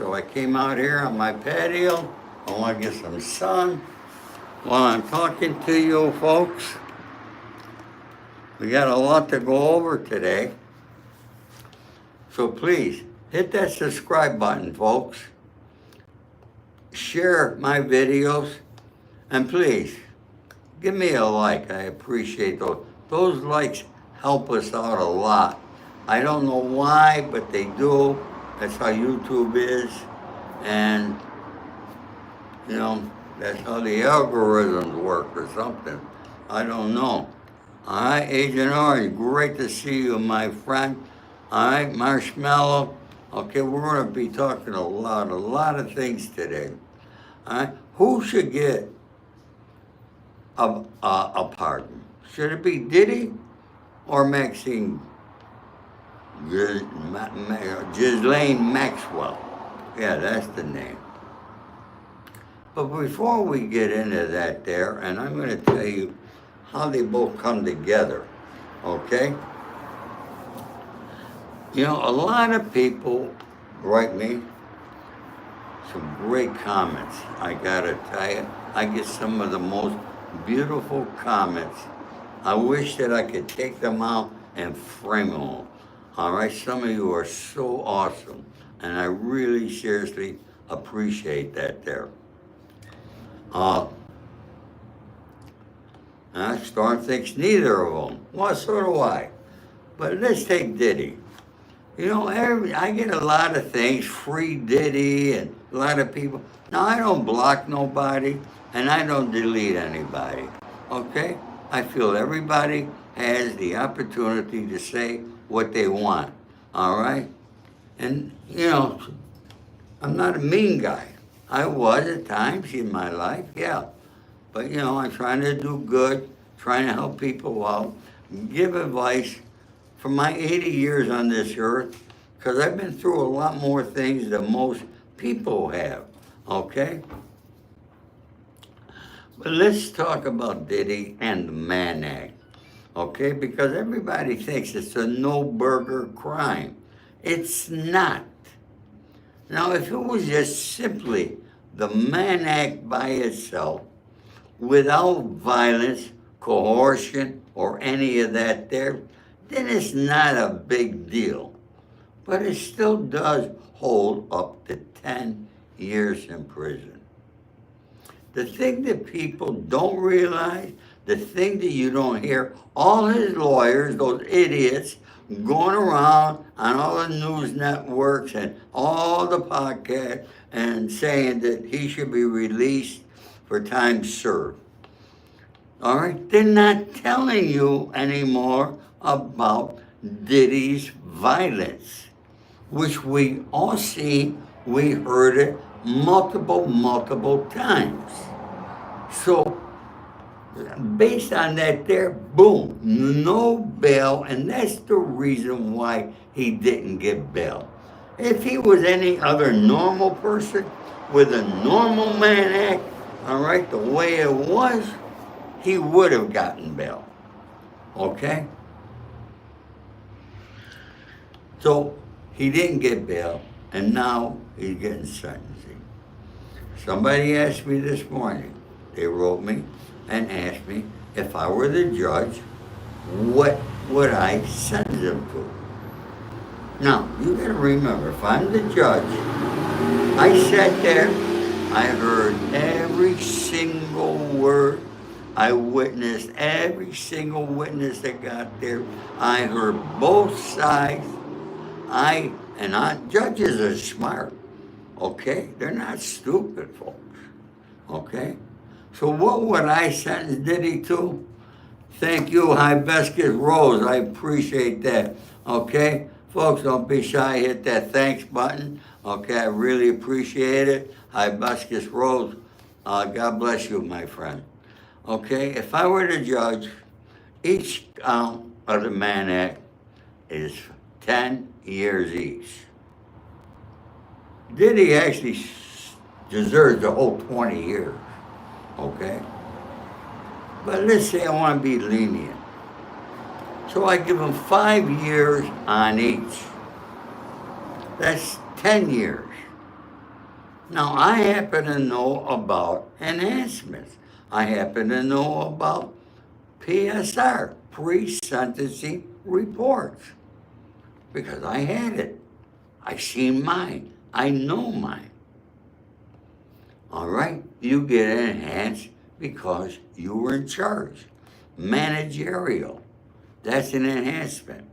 so I came out here on my patio. I want to get some sun while I'm talking to you folks. We got a lot to go over today. So please, hit that subscribe button, folks. Share my videos. And please, give me a like. I appreciate those. Those likes help us out a lot. I don't know why, but they do. That's how YouTube is. And, you know, that's how the algorithms work or something. I don't know. All right, Agent Orange, great to see you, my friend. All right, Marshmallow. Okay, we're going to be talking a lot of things today. All right, who should get a pardon? Should it be Diddy or Maxine Ghislaine Maxwell? Yeah, that's the name. But before we get into that there, and I'm going to tell you how they both come together, okay? You know, a lot of people write me some great comments. I gotta tell you, I get some of the most beautiful comments. I wish that I could take them out and frame them all. All right, some of you are so awesome, and I really seriously appreciate that there. Storm thinks neither of them. Well, so do I. But let's take Diddy. You know, I get a lot of things, free Diddy, and a lot of people. Now, I don't block nobody, and I don't delete anybody, okay? I feel everybody has the opportunity to say what they want, all right? And, you know, I'm not a mean guy. I was at times in my life, yeah. But, you know, I'm trying to do good, trying to help people out, give advice for my 80 years on this earth, because I've been through a lot more things than most people have, okay? But let's talk about Diddy and the Mann Act, okay? Because everybody thinks it's a no-burger crime. It's not. Now, if it was just simply the Mann Act by itself, without violence, coercion, or any of that there, then it's not a big deal. But it still does hold up to 10 years in prison. The thing that people don't realize, the thing that you don't hear, all his lawyers, those idiots, going around on all the news networks and all the podcasts and saying that he should be released for time served. All right? They're not telling you anymore about Diddy's violence, which we all see, we heard it multiple times. So, based on that there, boom, no bail, and that's the reason why he didn't get bail. If he was any other normal person with a normal Mann Act, all right, the way it was, he would have gotten bail, okay? So he didn't get bail, and now he's getting sentencing. Somebody asked me this morning, they wrote me and asked me if I were the judge, what would I sentence him to? Now, you gotta remember, if I'm the judge, I sat there, I heard every single word, I witnessed every single witness that got there, I heard both sides. Judges are smart, okay? They're not stupid, folks, okay? So what would I sentence Diddy to? Thank you, Hibiscus Rose, I appreciate that, okay? Folks, don't be shy, hit that thanks button, okay? I really appreciate it. Hibiscus Rose, God bless you, my friend. Okay, if I were the judge, each count of the Mann Act is 10 years each. Diddy actually deserves the whole 20 years, okay? But let's say I want to be lenient. So I give him 5 years on each. That's 10 years. Now, I happen to know about enhancements. I happen to know about PSR, pre-sentencing reports, because I had it. I seen mine. I know mine. All right? You get enhanced because you were in charge. Managerial. That's an enhancement.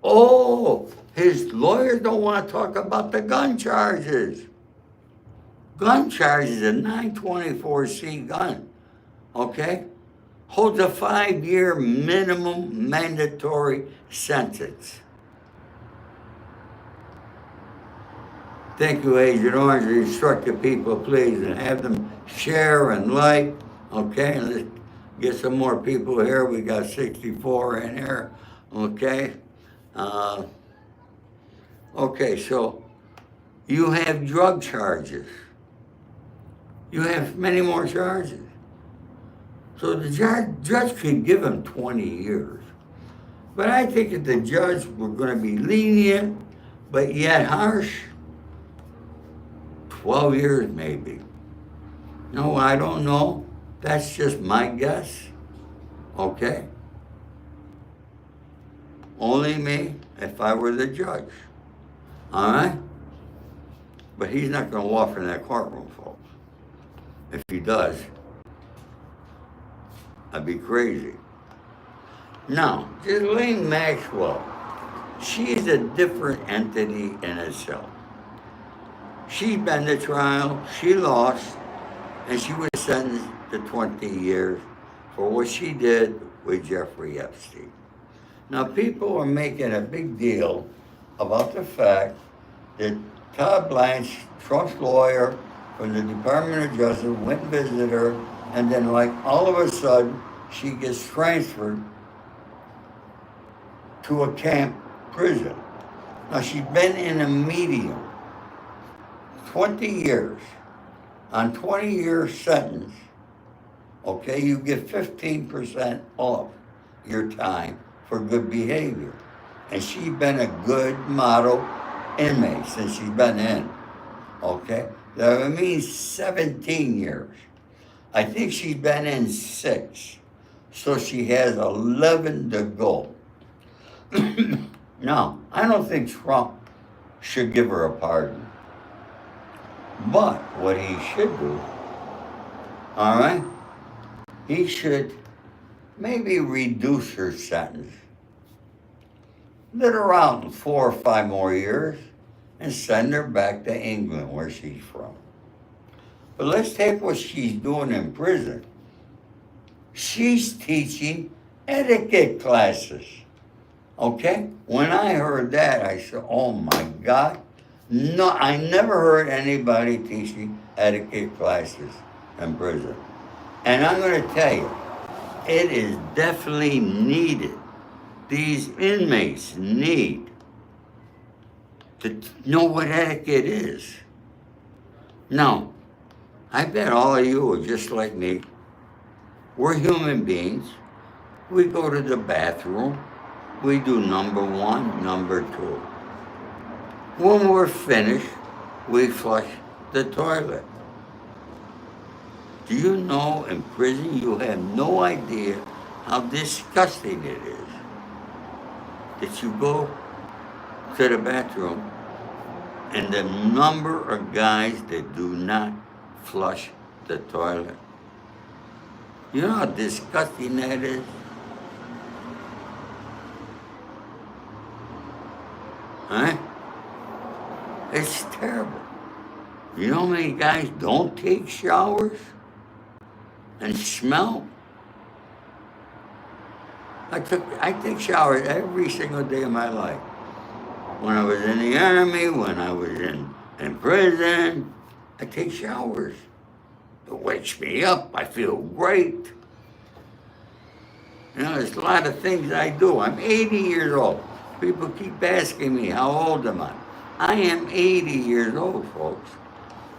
Oh, his lawyers don't want to talk about the gun charges. Gun charges, a 924C gun, okay, holds a 5-year minimum mandatory sentence. Thank you, Agent Orange. Instruct the people, please, and have them share and like, okay? And let's get some more people here. We got 64 in here, okay? Uh, okay, so you have drug charges. You have many more charges. So the judge could give him 20 years. But I think if the judge were going to be lenient, but yet harsh, 12 years maybe. No, I don't know. That's just my guess. Okay? Only me if I were the judge. All right? But he's not going to walk in that courtroom, folks. If he does, I'd be crazy. Now, Ghislaine Maxwell, she's a different entity in itself. She's been to trial, she lost, and she was sentenced to 20 years for what she did with Jeffrey Epstein. Now, people are making a big deal about the fact that Todd Blanche, Trump's lawyer from the Department of Justice, went and visited her, and then, like, all of a sudden, she gets transferred to a camp prison. Now, she's been in a medium 20 years. On 20-year sentence, okay, you get 15% off your time for good behavior. And she's been a good model inmate since she's been in, okay? That means 17 years. I think she's been in 6, so she has 11 to go. Now, I don't think Trump should give her a pardon. But what he should do, all right, he should maybe reduce her sentence. Let her out in 4 or 5 more years and send her back to England, where she's from. But let's take what she's doing in prison. She's teaching etiquette classes, okay? When I heard that, I said, oh my God. No, I never heard anybody teaching etiquette classes in prison. And I'm going to tell you, it is definitely needed. These inmates need to know what etiquette is. Now, I bet all of you are just like me. We're human beings. We go to the bathroom. We do number 1, number 2. When we're finished, we flush the toilet. Do you know in prison you have no idea how disgusting it is that you go to the bathroom and the number of guys that do not flush the toilet? You know how disgusting that is? Huh? It's terrible. You know how many guys don't take showers and smell? I take showers every single day of my life. When I was in the army, when I was in prison, I take showers. It wakes me up. I feel great. You know, there's a lot of things I do. I'm 80 years old. People keep asking me, how old am I? I am 80 years old, folks.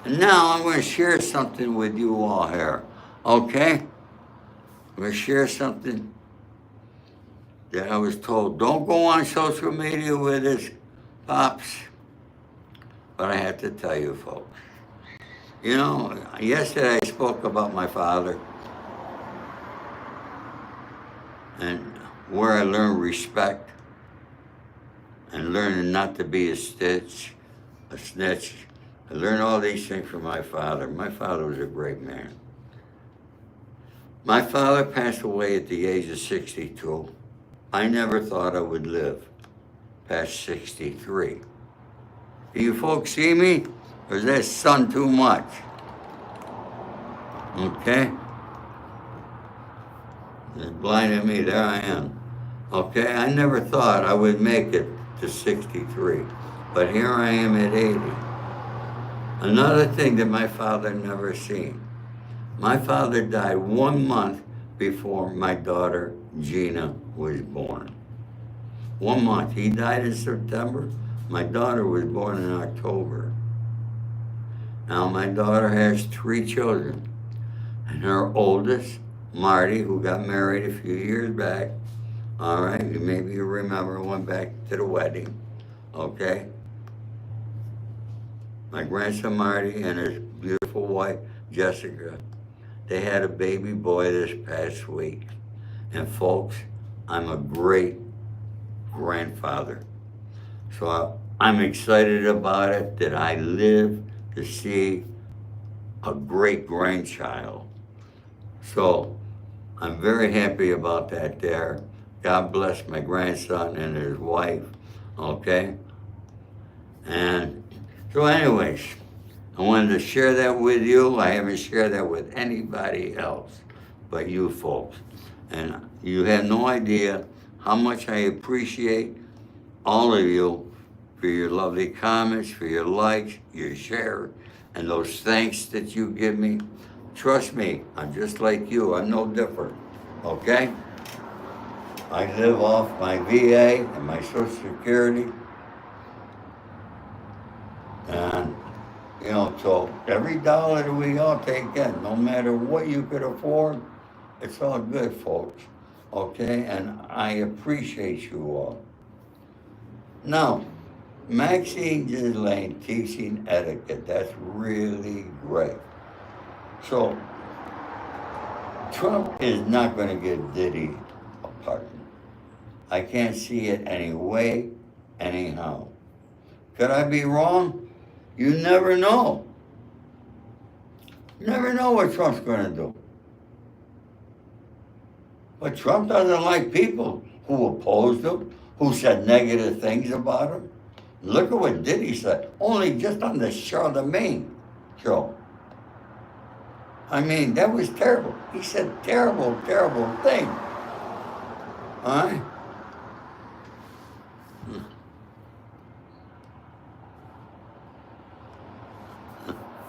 And now I'm going to share something with you all here, okay? I'm going to share something that I was told. Don't go on social media with us, Pops. But I have to tell you, folks. You know, yesterday I spoke about my father and where I learned respect and learning not to be a snitch. I learned all these things from my father. My father was a great man. My father passed away at the age of 62. I never thought I would live past 63. Do you folks see me? Or is that sun too much? Okay? It's blinding me. There I am. Okay? I never thought I would make it to 63. But here I am at 80. Another thing that my father never seen. My father died 1 month before my daughter Gina was born. 1 month. He died in September. My daughter was born in October. Now my daughter has 3 children. And her oldest, Marty, who got married a few years back. All right, maybe you remember, went back to the wedding. Okay? My grandson Marty and his beautiful wife, Jessica, they had a baby boy this past week. And folks, I'm a great grandfather. So I'm excited about it that I live to see a great grandchild. So I'm very happy about that there. God bless my grandson and his wife, okay? And so anyways, I wanted to share that with you. I haven't shared that with anybody else but you folks. And you have no idea how much I appreciate all of you for your lovely comments, for your likes, your share, and those thanks that you give me. Trust me, I'm just like you. I'm no different, okay? I live off my VA and my Social Security. And, you know, so every dollar that we all take in, no matter what you could afford, it's all good, folks, okay? And I appreciate you all. Now, Maxine Ghislaine teaching etiquette, that's really great. So, Trump is not going to give Diddy a pardon. I can't see it any way, anyhow. Could I be wrong? You never know. You never know what Trump's going to do. But Trump doesn't like people who opposed him, who said negative things about him. Look at what Diddy said, only just on the Charlemagne show. I mean, that was terrible. He said terrible, terrible things. All right?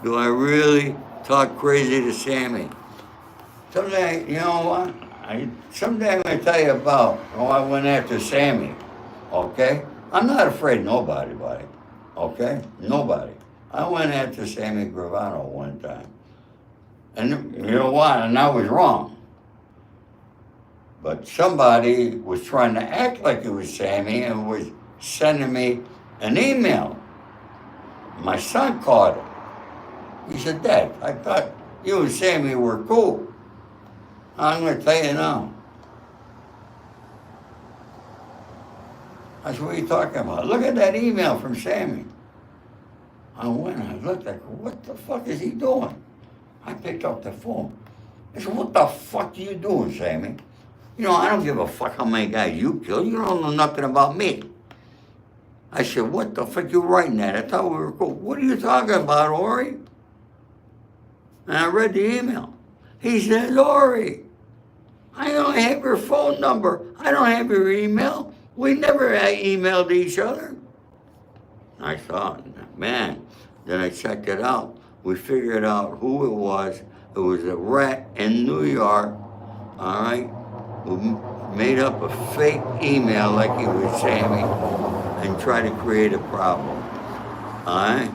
Do I really talk crazy to Sammy? Someday, you know what? Someday I'm going to tell you about how I went after Sammy, okay? I'm not afraid of nobody, buddy, okay? Nobody. I went after Sammy Gravano one time. And you know what? And I was wrong. But somebody was trying to act like it was Sammy and was sending me an email. My son caught it. He said, Dad, I thought you and Sammy were cool. I'm going to tell you now. I said, what are you talking about? Look at that email from Sammy. I went and I looked like, what the fuck is he doing? I picked up the phone. I said, what the fuck are you doing, Sammy? You know, I don't give a fuck how many guys you killed. You don't know nothing about me. I said, what the fuck you writing that? I thought we were cool. What are you talking about, Ori? And I read the email. He said, Ori, I don't have your phone number. I don't have your email. We never emailed each other. I thought, man. Then I checked it out. We figured out who it was. It was a rat in New York, all right, who made up a fake email like he was Sammy and tried to create a problem, all right?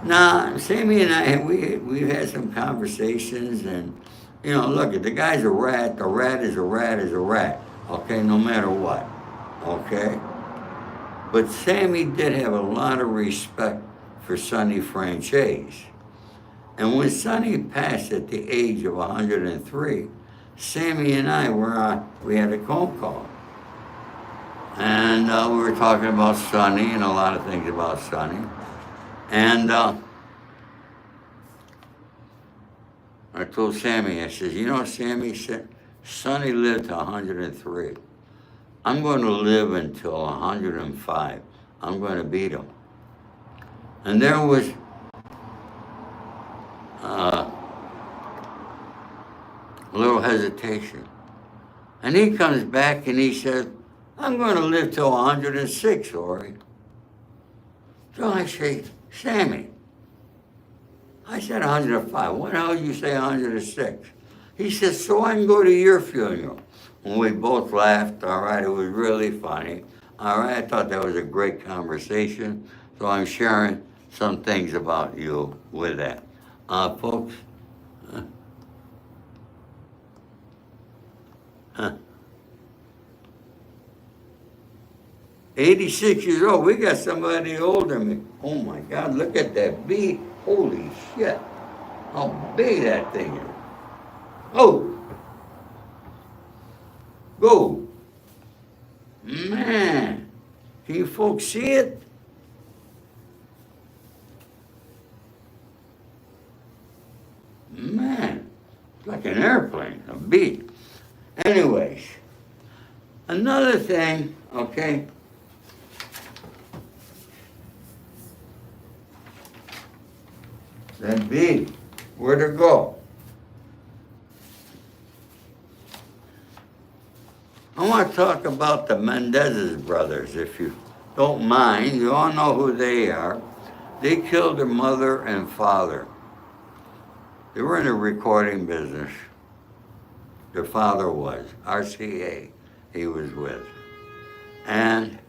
Nah, Sammy and I, we've had some conversations and, you know, look, the guy's a rat. The rat is a rat is a rat, okay, no matter what, okay? But Sammy did have a lot of respect for Sonny Franchise. And when Sonny passed at the age of 103, Sammy and I we had a phone call. And we were talking about Sonny and a lot of things about Sonny. And I told Sammy, I said, you know, Sammy said, Sonny lived to 103. I'm going to live until 105. I'm going to beat him. And there was a little hesitation. And he comes back and he says, I'm going to live till 106, Ori. So I say, Sammy, I said 105. What the hell did you say 106? He says, so I can go to your funeral. And we both laughed, all right, it was really funny. All right, I thought that was a great conversation. So I'm sharing some things about you with that. Folks, 86 years old. We got somebody older than me. Oh my God, look at that bee. Holy shit. How big that thing is. Oh. Go. Man. Can you folks see it? Man. It's like an airplane, a bee. Anyways. Another thing, okay. That bee, where'd it go? I want to talk about the Mendez's brothers, if you don't mind. You all know who they are. They killed their mother and father. They were in the recording business. Their father was, RCA, he was with. And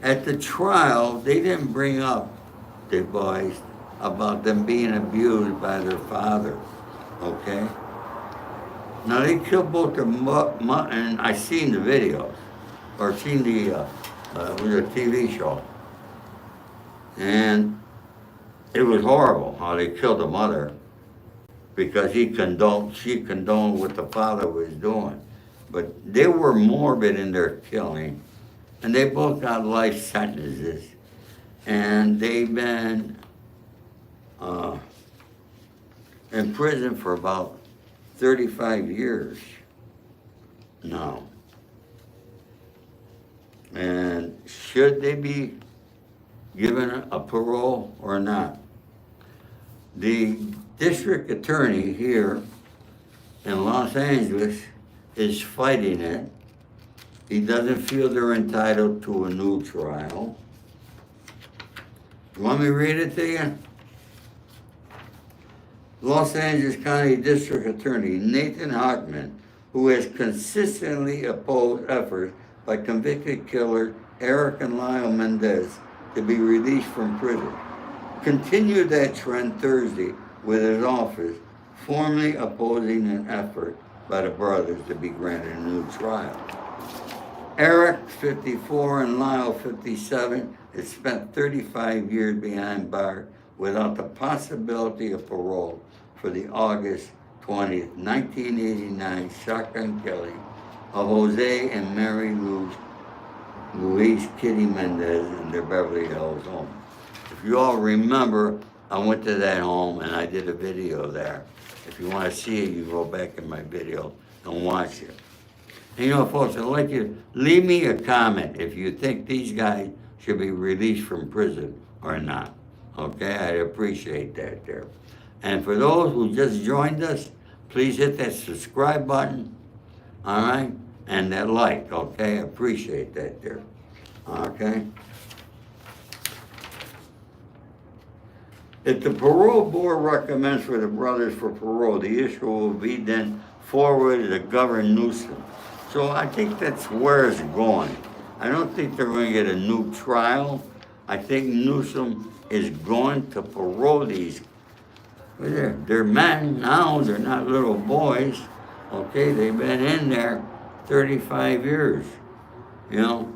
at the trial, they didn't bring up, the boys, about them being abused by their father, okay? Now, they killed both their mother, and I seen the videos, or seen it was a TV show. And it was horrible how they killed the mother, because she condoned what the father was doing. But they were morbid in their killing. And they both got life sentences. And they've been in prison for about 35 years now. And should they be given a parole or not? The district attorney here in Los Angeles is fighting it. He doesn't feel they're entitled to a new trial. You want me to read it to you? Los Angeles County District Attorney Nathan Hochman, who has consistently opposed efforts by convicted killer Eric and Lyle Mendez to be released from prison, continued that trend Thursday with his office formally opposing an effort by the brothers to be granted a new trial. Eric, 54, and Lyle, 57, has spent 35 years behind bars without the possibility of parole for the August 20th, 1989 shotgun killing of Jose and Mary Louise Kitty Mendez in their Beverly Hills home. If you all remember, I went to that home and I did a video there. If you want to see it, you go back in my video and watch it. And you know, folks, I'd like you to leave me a comment if you think these guys should be released from prison or not. Okay, I'd appreciate that there. And for those who just joined us, please hit that subscribe button, all right? And that like, okay? I appreciate that there, okay? If the parole board recommends for the brothers for parole, the issue will be then forwarded to Governor Newsom. So I think that's where it's going. I don't think they're going to get a new trial. I think Newsom is going to parole these. They're men now, they're not little boys. Okay, they've been in there 35 years. You know,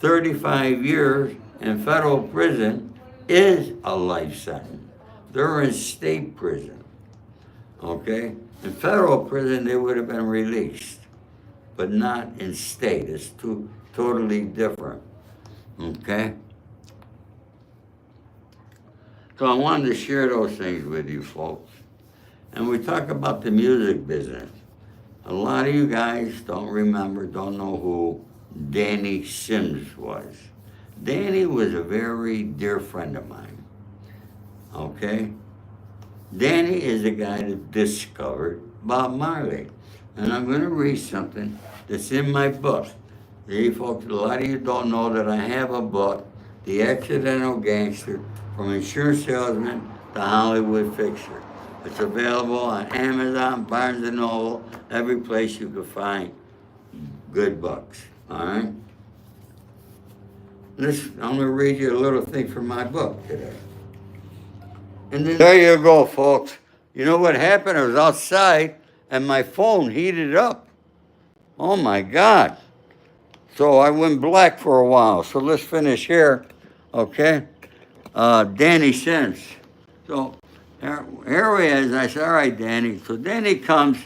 35 years in federal prison is a life sentence. They're in state prison, okay? In federal prison, they would have been released, but not in state. It's two totally different, okay? So I wanted to share those things with you folks. And we talk about the music business. A lot of you guys don't remember, don't know who Danny Sims was. Danny was a very dear friend of mine, okay? Danny is the guy that discovered Bob Marley. And I'm going to read something that's in my book. See, folks, a lot of you don't know that I have a book, The Accidental Gangster, From Insurance Salesman to Hollywood Fixer. It's available on Amazon, Barnes & Noble, every place you can find good books, all right? I'm going to read you a little thing from my book today. And then there you go, folks. You know what happened? I was outside, and my phone heated up. Oh, my God. So I went black for a while. So let's finish here, okay? Danny Sims. So here he is. I said, all right, Danny. So Danny comes,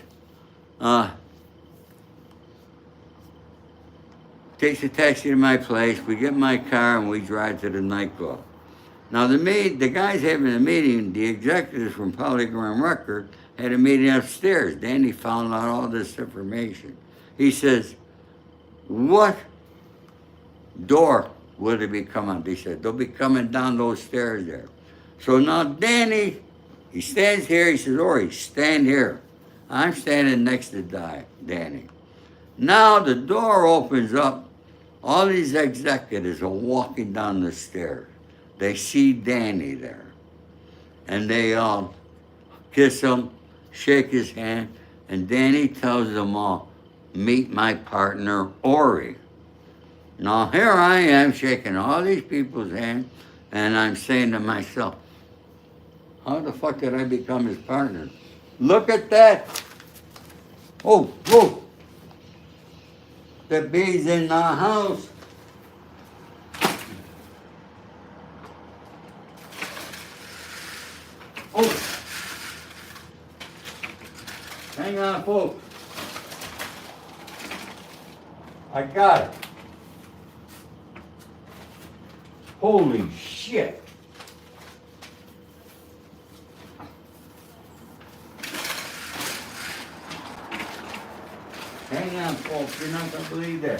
takes a taxi to my place. We get in my car, and we drive to the nightclub. Now, the guys having a meeting, the executives from Polygram Record, had a meeting upstairs. Danny found out all this information. He says, what door will they be coming? They said, they'll be coming down those stairs there. So now Danny, he stands here. He says, Ori, stand here. I'm standing next to Danny. Now the door opens up. All these executives are walking down the stairs. They see Danny there. And they all kiss him, shake his hand, and Danny tells them all, meet my partner, Ori. Now here I am shaking all these people's hands, and I'm saying to myself, how the fuck did I become his partner? Look at that. Oh, whoa. The bee's in the house. Oh. Hang on, folks. I got it. Holy shit. Hang on, folks. You're not going to believe that.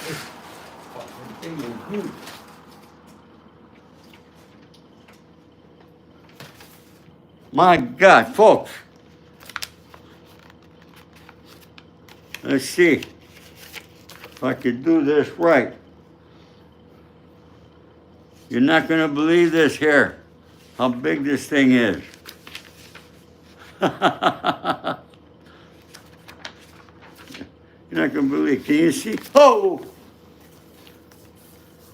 This fucking thing is huge. My God, folks. Let's see if I could do this right. You're not going to believe this here, how big this thing is. You're not going to believe. Can you see? Oh!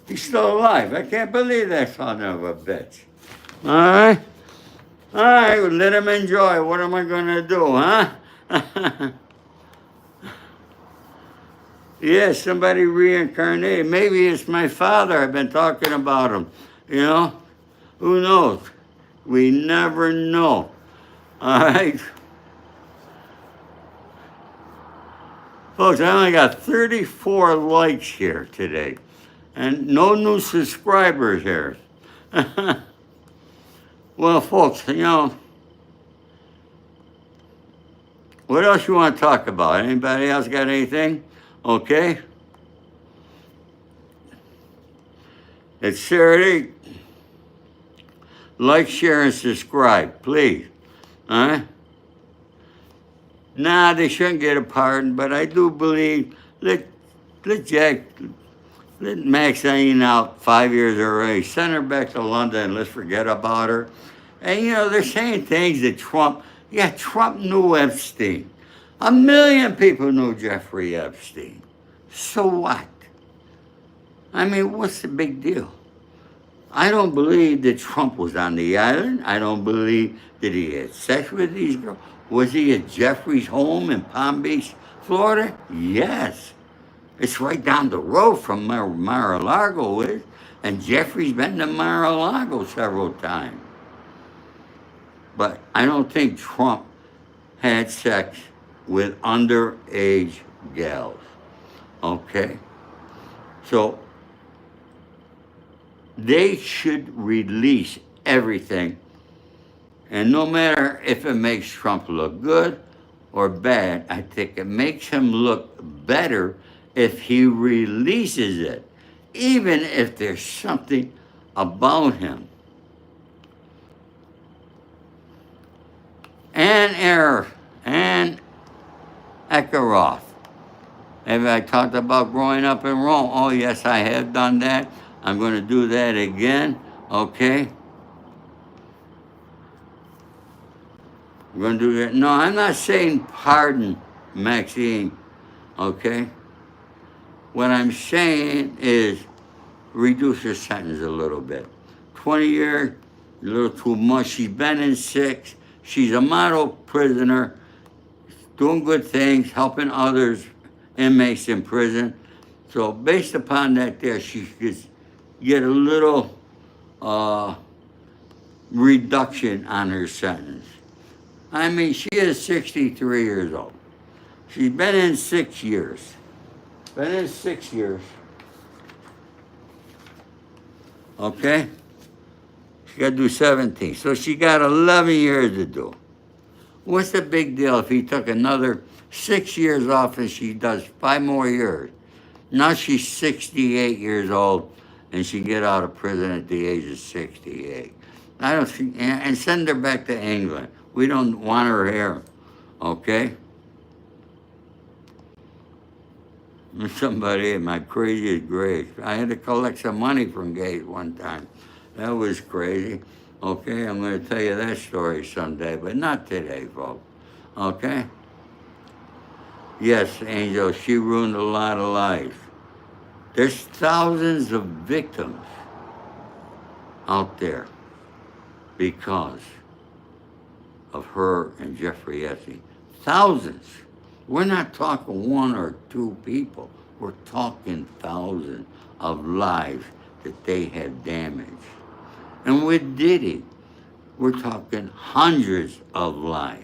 He's still alive. I can't believe that son of a bitch. All right? All right, well, let him enjoy. What am I going to do, huh? Yeah, somebody reincarnated. Maybe it's my father. I've been talking about him. You know? Who knows? We never know. All right? Folks, I only got 34 likes here today. And no new subscribers here. Well, folks, you know, what else you want to talk about? Anybody else got anything? Okay. It's Saturday. Like, share, and subscribe, please. All right? Nah, they shouldn't get a pardon, but I do believe let Maxine out 5 years already. Send her back to London and let's forget about her. And you know, they're saying things that Trump knew Epstein. 1 million people knew Jeffrey Epstein. So what? I mean, what's the big deal? I don't believe that Trump was on the island. I don't believe that he had sex with these girls. Was he at Jeffrey's home in Palm Beach, Florida? Yes. It's right down the road from where Mar-a-Lago is, and Jeffrey's been to Mar-a-Lago several times. But I don't think Trump had sex with underage gals. Okay? So they should release everything. And no matter if it makes Trump look good or bad, I think it makes him look better if he releases it, even if there's something about him. And Ekaroff. Have I talked about growing up in Rome? Oh, yes, I have done that. I'm going to do that again, okay? I'm going to do that. No, I'm not saying pardon Maxine, okay? What I'm saying is reduce her sentence a little bit. 20 years, a little too much. She's been in 6. She's a model prisoner, doing good things, helping others, inmates in prison. So based upon that there, she could get a little reduction on her sentence. I mean, she is 63 years old. She's been in 6 years. Been in 6 years. Okay? She got to do 17. So she got 11 years to do. What's the big deal if he took another 6 years off and she does 5 more years? Now she's 68 years old and she get out of prison at the age of 68. I don't think, and send her back to England. We don't want her here, okay? Somebody at my craziest grave. I had to collect some money from gays one time. That was crazy. Okay, I'm going to tell you that story someday, but not today, folks. Okay? Yes, Angel, she ruined a lot of lives. There's thousands of victims out there because of her and Jeffrey Epstein. Thousands. We're not talking 1 or 2 people. We're talking thousands of lives that they have damaged. And with Diddy, we're talking hundreds of lives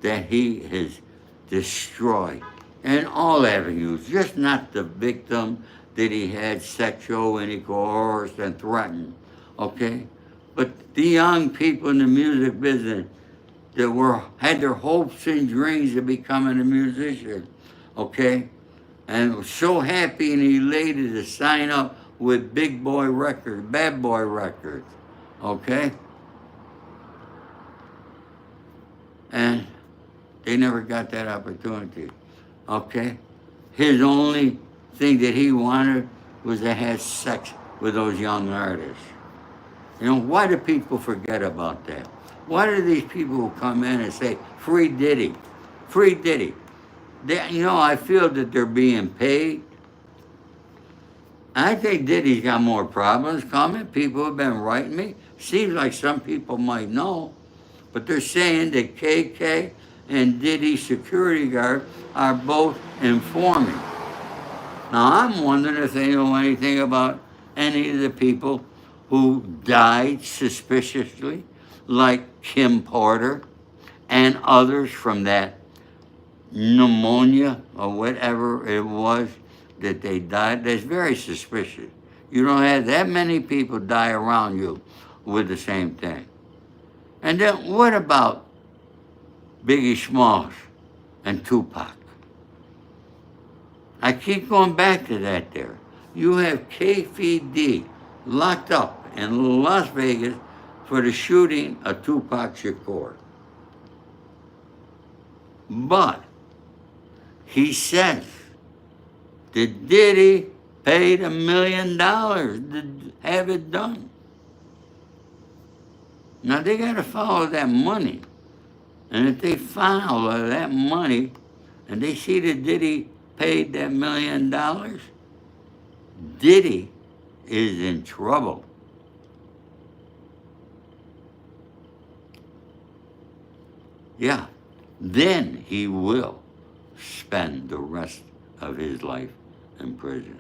that he has destroyed in all avenues, just not the victim that he had sexual and he coerced and threatened, okay? But the young people in the music business that had their hopes and dreams of becoming a musician, okay? And were so happy and elated to sign up with Big Boy Records, Bad Boy Records, okay? And they never got that opportunity, okay? His only thing that he wanted was to have sex with those young artists. You know, why do people forget about that? Why do these people who come in and say, free Diddy, free Diddy? I feel that they're being paid. I think Diddy's got more problems coming. People have been writing me. Seems like some people might know. But they're saying that KK and Diddy's security guard are both informing. Now, I'm wondering if they know anything about any of the people who died suspiciously, like Kim Porter and others from that pneumonia or whatever it was that they died. That's very suspicious. You don't have that many people die around you with the same thing. And then what about Biggie Smalls and Tupac? I keep going back to that there. You have KFD locked up in Las Vegas for the shooting of Tupac Shakur. But he says that Diddy paid $1 million to have it done. Now they got to follow that money. And if they follow that money and they see that Diddy paid that $1 million, Diddy is in trouble. Yeah, then he will spend the rest of his life in prison.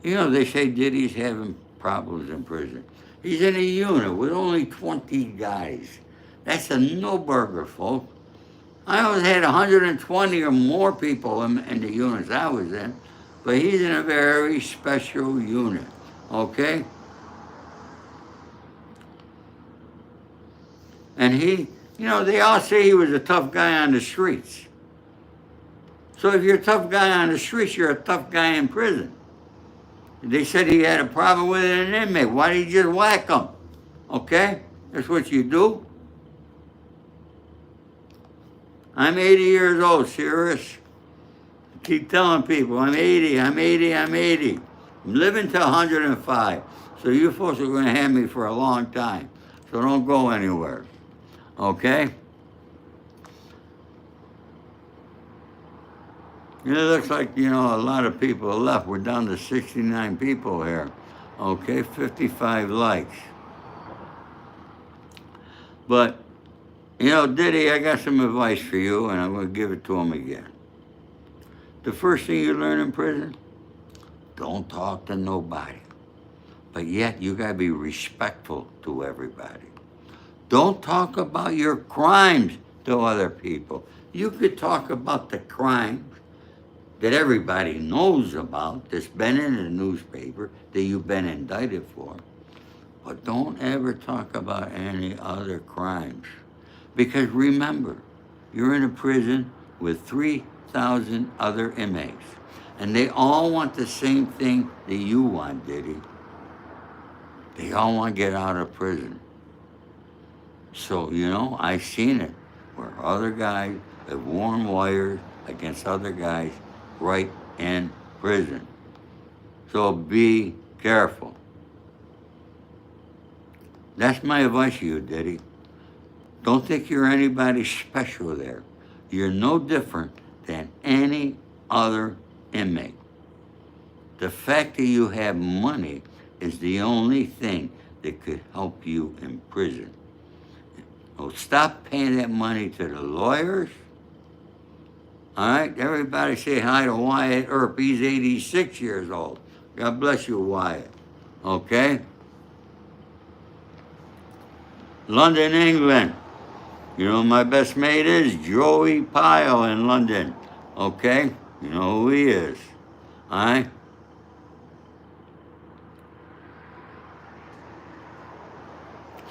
You know, they say Diddy's having problems in prison. He's in a unit with only 20 guys. That's a no-burger, folks. I always had 120 or more people in the units I was in, but he's in a very special unit, okay? And he, you know, they all say he was a tough guy on the streets. So if you're a tough guy on the streets, you're a tough guy in prison. They said he had a problem with an inmate. Why did you just whack him? Okay? That's what you do. I'm 80 years old, serious. I keep telling people, I'm 80, I'm 80, I'm 80. I'm living to 105. So you folks are going to have me for a long time. So don't go anywhere. Okay? It looks like, you know, a lot of people left. We're down to 69 people here. Okay, 55 likes. But, you know, Diddy, I got some advice for you, and I'm going to give it to him again. The first thing you learn in prison, don't talk to nobody. But yet, you got to be respectful to everybody. Don't talk about your crimes to other people. You could talk about the crimes that everybody knows about, that's been in the newspaper, that you've been indicted for. But don't ever talk about any other crimes. Because remember, you're in a prison with 3,000 other inmates. And they all want the same thing that you want, Diddy. They all want to get out of prison. So, you know, I've seen it where other guys have worn wires against other guys right in prison. So be careful. That's my advice to you, Diddy. Don't think you're anybody special there. You're no different than any other inmate. The fact that you have money is the only thing that could help you in prison. So stop paying that money to the lawyers. All right, everybody say hi to Wyatt Earp. He's 86 years old. God bless you, Wyatt. Okay? London, England. You know who my best mate is? Joey Pyle in London. Okay? You know who he is. All right?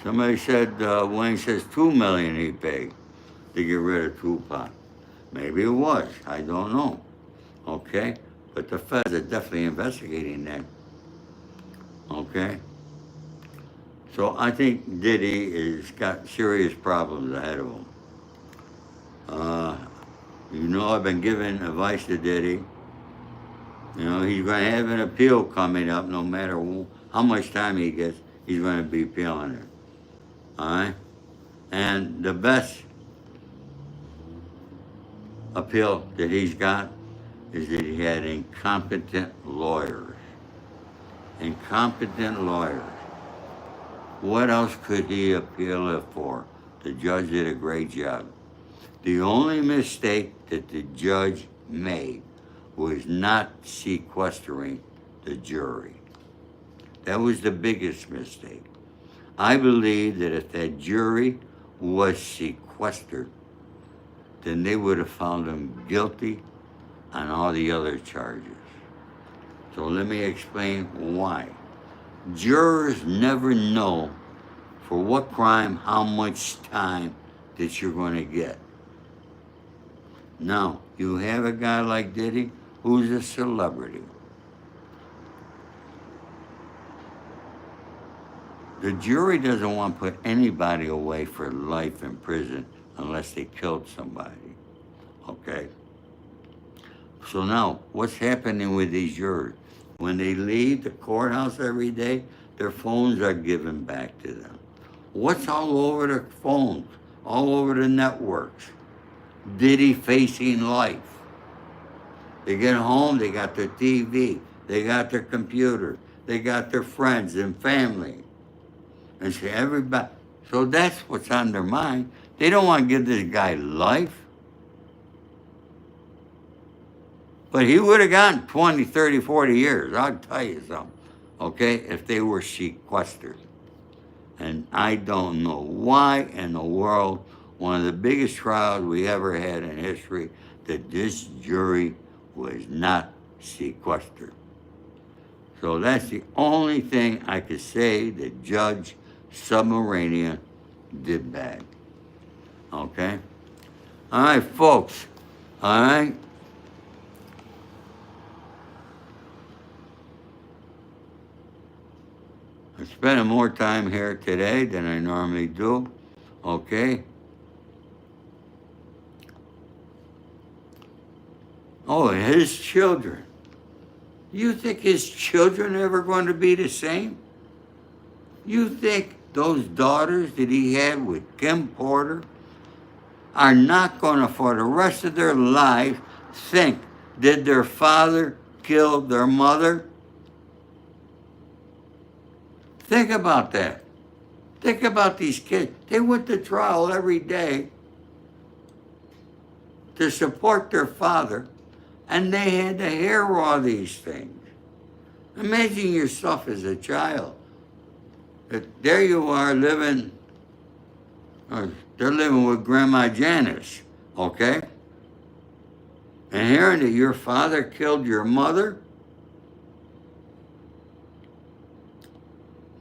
Somebody said, Wayne says $2 million he paid to get rid of Tupac. Maybe it was. I don't know. Okay? But the feds are definitely investigating that. Okay? So I think Diddy has got serious problems ahead of him. You know, I've been giving advice to Diddy. You know, he's going to have an appeal coming up no matter how much time he gets, he's going to be appealing it. All right? And the best appeal that he's got is that he had incompetent lawyers. Incompetent lawyers. What else could he appeal it for? The judge did a great job. The only mistake that the judge made was not sequestering the jury. That was the biggest mistake. I believe that if that jury was sequestered, then they would have found him guilty on all the other charges. So let me explain why. Jurors never know for what crime, how much time that you're going to get. Now, you have a guy like Diddy who's a celebrity. The jury doesn't want to put anybody away for life in prison unless they killed somebody, okay? So now, what's happening with these jurors? When they leave the courthouse every day, their phones are given back to them. What's all over their phones, all over the networks? Diddy facing life. They get home, they got their TV, they got their computer, they got their friends and family. And see everybody. So that's what's on their mind. They don't want to give this guy life. But he would have gotten 20, 30, 40 years. I'll tell you something. Okay? If they were sequestered. And I don't know why in the world, one of the biggest trials we ever had in history, that this jury was not sequestered. So that's the only thing I could say that Judge Submarinian did bad. Okay? All right, folks. All right? I'm spending more time here today than I normally do. Okay? Oh, and his children. You think his children are ever going to be the same? You think those daughters that he had with Kim Porter are not going to, for the rest of their lives, think, did their father kill their mother? Think about that. Think about these kids. They went to trial every day to support their father, and they had to hear all these things. Imagine yourself as a child. There you are living, they're living with Grandma Janice, okay? And hearing that your father killed your mother,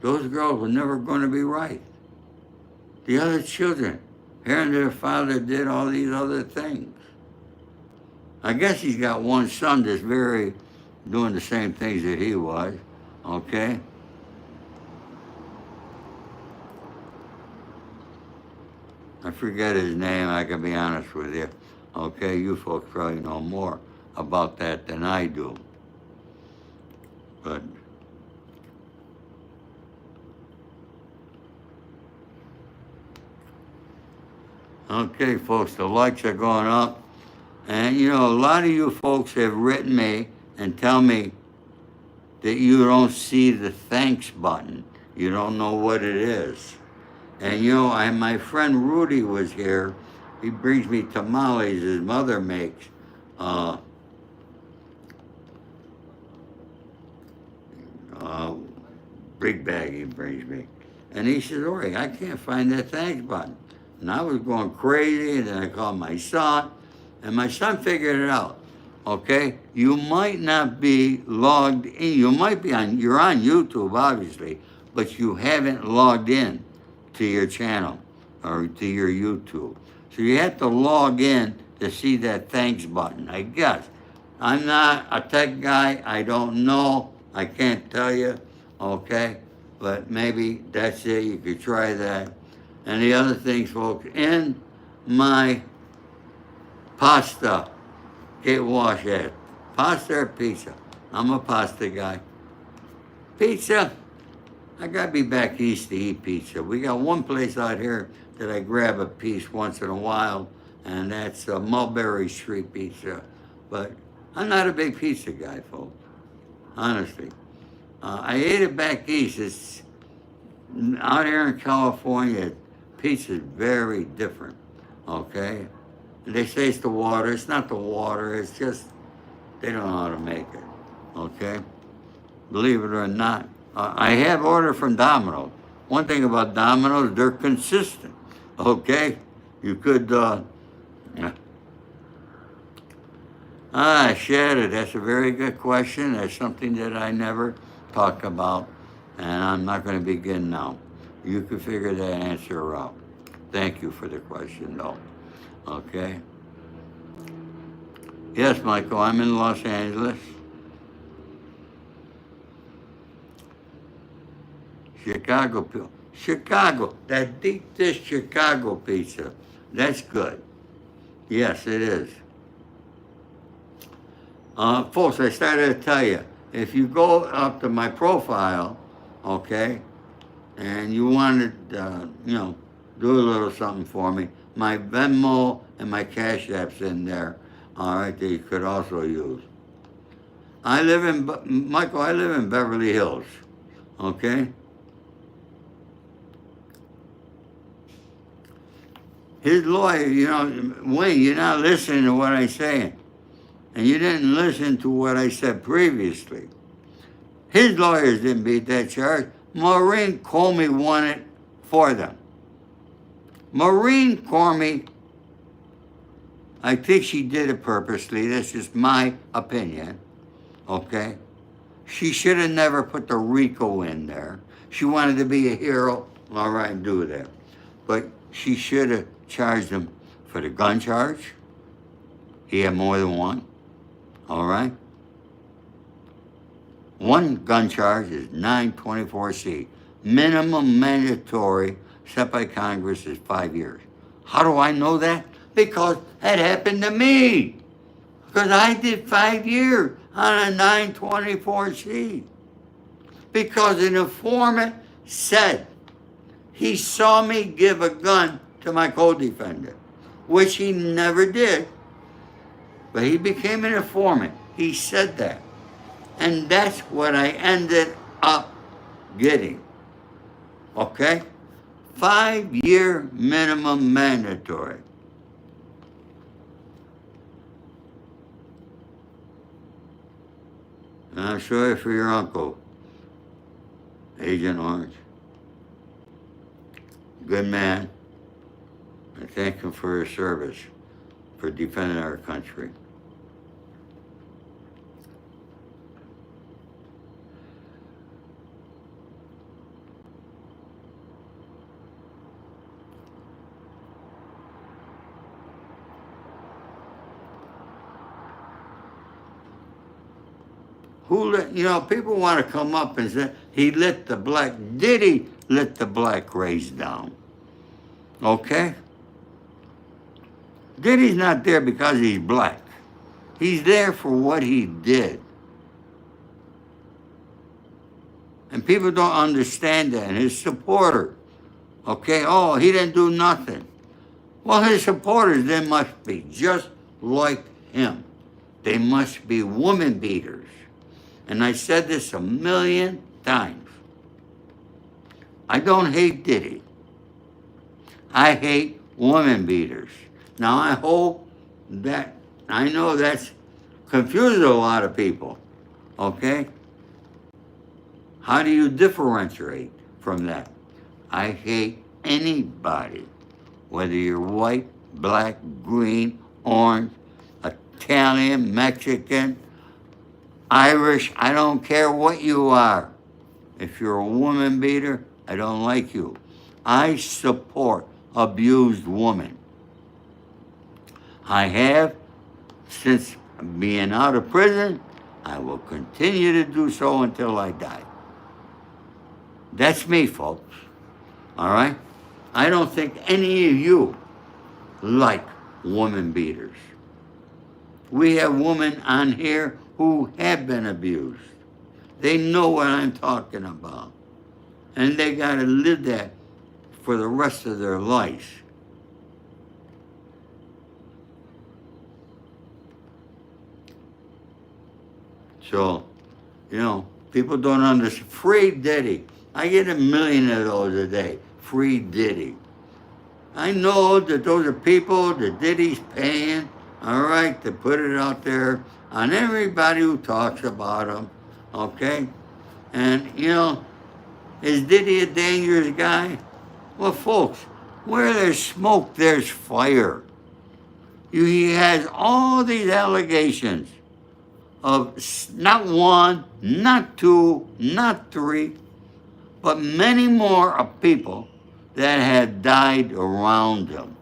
those girls were never going to be right. The other children, hearing their father did all these other things. I guess he's got one son that's doing the same things that he was, okay? I forget his name, I can be honest with you. Okay, you folks probably know more about that than I do. But okay, folks, the likes are going up. And you know, a lot of you folks have written me and tell me that you don't see the thanks button. You don't know what it is. And you know, my friend Rudy was here. He brings me tamales his mother makes. Big bag he brings me. And he says, Ori, I can't find that thanks button. And I was going crazy, and then I called my son, and my son figured it out. Okay? You might not be logged in. You're on YouTube, obviously, but you haven't logged in to your channel or to your YouTube. So you have to log in to see that thanks button, I guess. I'm not a tech guy. I don't know. I can't tell you, okay? But maybe that's it. You could try that. And the other things, folks, in my pasta, get washed at pasta or pizza. I'm a pasta guy. Pizza, I gotta be back east to eat pizza. We got one place out here that I grab a piece once in a while, and that's Mulberry Street Pizza. But I'm not a big pizza guy, folks. Honestly. I ate it back east. It's out here in California, pizza is very different, okay? And they say it's the water. It's not the water. It's just they don't know how to make it, okay? Believe it or not. I have ordered from Domino's. One thing about Domino's, they're consistent, okay? You could, Shadow, that's a very good question. That's something that I never talk about, and I'm not going to begin now. You can figure that answer out. Thank you for the question, though. Okay? Yes, Michael, I'm in Los Angeles. Chicago, that deep dish Chicago pizza, that's good. Yes, it is. Folks, I started to tell you, if you go up to my profile, okay, and you wanted, do a little something for me, my Venmo and my Cash App's in there, all right, that you could also use. Michael, I live in Beverly Hills, okay? His lawyer, Wayne, you're not listening to what I'm saying. And you didn't listen to what I said previously. His lawyers didn't beat that charge. Maureen Comey won it for them. Maureen Comey, I think she did it purposely. That's just my opinion. Okay? She should have never put the RICO in there. She wanted to be a hero. All right, do that. But she should have charged him for the gun charge. He had more than one. All right? One gun charge is 924C. Minimum mandatory set by Congress is 5 years. How do I know that? Because that happened to me. Because I did 5 years on a 924C. Because an informant said he saw me give a gun to my co-defendant, which he never did. But he became an informant. He said that. And that's what I ended up getting. Okay? 5-year minimum mandatory. And I'm sorry for your uncle, Agent Orange. Good man. I thank him for his service, for defending our country. People want to come up and say, Diddy lit the black race down. Okay? Diddy's not there because he's black. He's there for what he did. And people don't understand that. And his supporter, okay, he didn't do nothing. Well, his supporters, they must be just like him. They must be woman beaters. And I said this 1,000,000 times. I don't hate Diddy. I hate woman beaters. Now I know that's confused a lot of people, okay? How do you differentiate from that? I hate anybody, whether you're white, black, green, orange, Italian, Mexican, Irish, I don't care what you are. If you're a woman beater, I don't like you. I support abused women. I have since being out of prison. I will continue to do so until I die. That's me, folks. All right? I don't think any of you like woman beaters. We have women on here who have been abused. They know what I'm talking about. And they got to live that for the rest of their life. So, people don't understand. Free Diddy. I get 1,000,000 of those a day. Free Diddy. I know that those are people that Diddy's paying, all right, to put it out there on everybody who talks about him, okay? And, is Diddy a dangerous guy? Well, folks, where there's smoke, there's fire. He has all these allegations of not one, not two, not three, but many more of people that had died around him.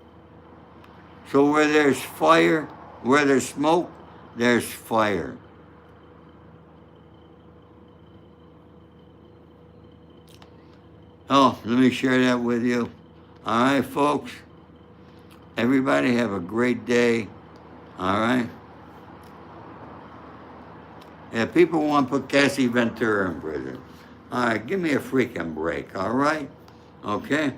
So where there's fire, where there's smoke, there's fire. Oh, let me share that with you. All right, folks. Everybody have a great day. All right. Yeah, people want to put Cassie Ventura in prison. All right, give me a freaking break. All right. Okay.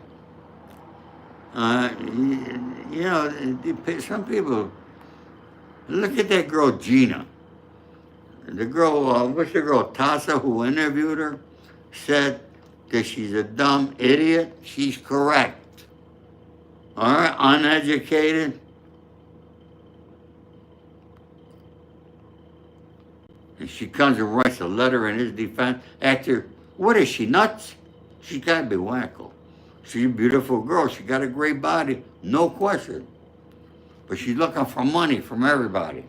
Some people, look at that girl, Gina. The girl, what's the girl, Tassa, who interviewed her, said that she's a dumb idiot. She's correct. All right, uneducated. And she comes and writes a letter in his defense. After, what is she, nuts? She got to be wacko. She's a beautiful girl. She got a great body, no question. But she's looking for money from everybody.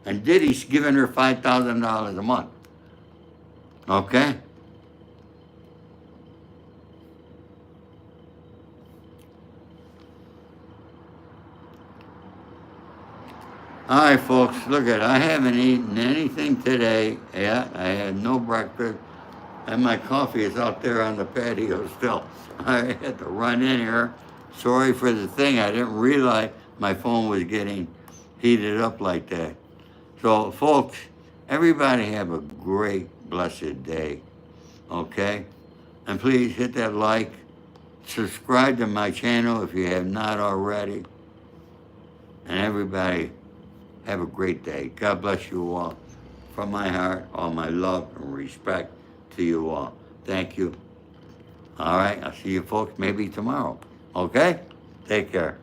And Diddy's giving her $5,000 a month. Okay? All right, folks, look at it. I haven't eaten anything today. Yeah, I had no breakfast. And my coffee is out there on the patio still. I had to run in here. Sorry for the thing. I didn't realize my phone was getting heated up like that. So, folks, everybody have a great, blessed day. Okay? And please hit that like. Subscribe to my channel if you have not already. And everybody, have a great day. God bless you all. From my heart, all my love and respect to you all. Thank you. All right, I'll see you folks maybe tomorrow. Okay? Take care.